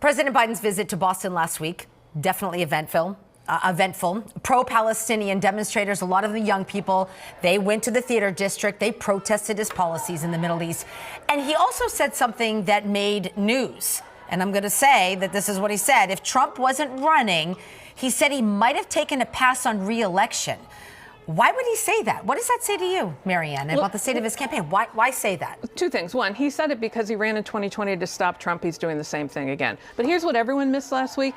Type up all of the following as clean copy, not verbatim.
President Biden's visit to Boston last week, definitely eventful. Pro-Palestinian demonstrators, a lot of the young people, they went to the theater district. They protested his policies in the Middle East. And he also said something that made news. And I'm going to say that this is what he said. If Trump wasn't running, he said he might have taken a pass on re-election. Why would he say that? What does that say to you, Marianne, about the state of his campaign? Why say that? Two things. One, he said it because he ran in 2020 to stop Trump. He's doing the same thing again. But here's what everyone missed last week.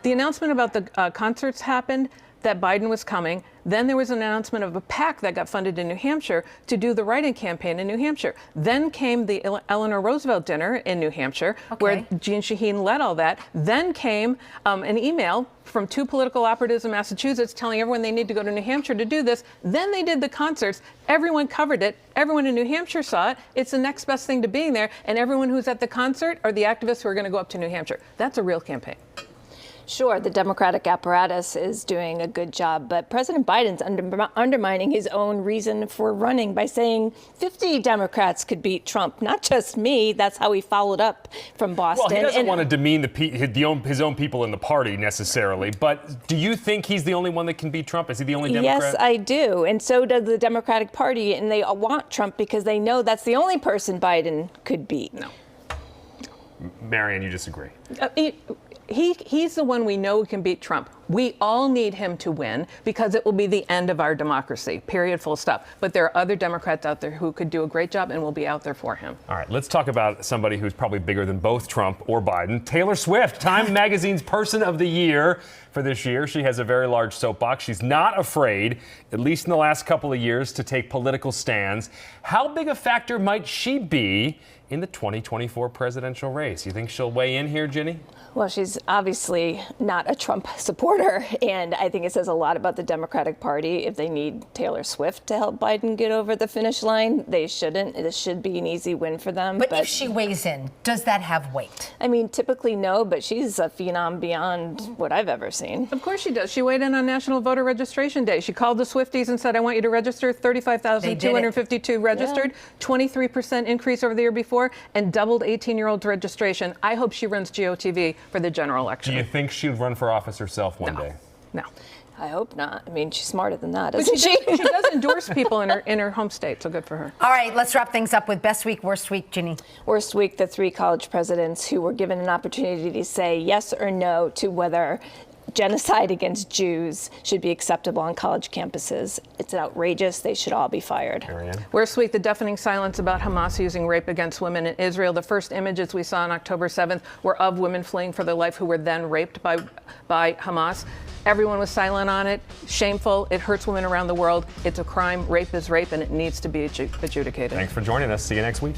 The announcement about the concerts happened, that Biden was coming. Then there was an announcement of a PAC that got funded in New Hampshire to do the write-in campaign in New Hampshire. Then came the Eleanor Roosevelt dinner in New Hampshire, where Jeanne Shaheen led all that. Then came an email from two political operatives in Massachusetts telling everyone they need to go to New Hampshire to do this. Then they did the concerts. Everyone covered it. Everyone in New Hampshire saw it. It's the next best thing to being there. And everyone who's at the concert are the activists who are going to go up to New Hampshire. That's a real campaign. Sure, the Democratic apparatus is doing a good job, but President Biden's undermining his own reason for running by saying 50 Democrats could beat Trump, not just me. That's how he followed up from Boston. Well, he doesn't want to demean his own people in the party necessarily, but do you think he's the only one that can beat Trump? Is he the only Democrat? Yes, I do, and so does the Democratic Party, and they want Trump because they know that's the only person Biden could beat. No. Marianne, you disagree? He's the one we know can beat Trump. We all need him to win because it will be the end of our democracy, period, full stop. But there are other Democrats out there who could do a great job and will be out there for him. All right, let's talk about somebody who's probably bigger than both Trump or Biden. Taylor Swift, Time Magazine's Person of the Year for this year. She has a very large soapbox. She's not afraid, at least in the last couple of years, to take political stands. How big a factor might she be in the 2024 presidential race? You think she'll weigh in here, Ginny? Well, she's obviously not a Trump supporter, and I think it says a lot about the Democratic Party. If they need Taylor Swift to help Biden get over the finish line, they shouldn't. This should be an easy win for them. But if she weighs in, does that have weight? I mean, typically no, but she's a phenom beyond what I've ever seen. Of course she does. She weighed in on National Voter Registration Day. She called the Swifties and said, I want you to register. 35,252 registered, 23% increase over the year before, and doubled 18-year-olds registration. I hope she runs GOTV for the general election. Do you think she'd run for office herself one day? No. I hope not. I mean, she's smarter than that, But isn't she? She does endorse people in her home state, so good for her. All right, let's wrap things up with best week, worst week, Ginny. Worst week, the three college presidents who were given an opportunity to say yes or no to whether genocide against Jews should be acceptable on college campuses. It's outrageous. They should all be fired. Marianne? Worst week, the deafening silence about Hamas using rape against women in Israel. The first images we saw on October 7th were of women fleeing for their life who were then raped by Hamas. Everyone was silent on it. Shameful. It hurts women around the world. It's a crime. Rape is rape, and it needs to be adjudicated. Thanks for joining us. See you next week.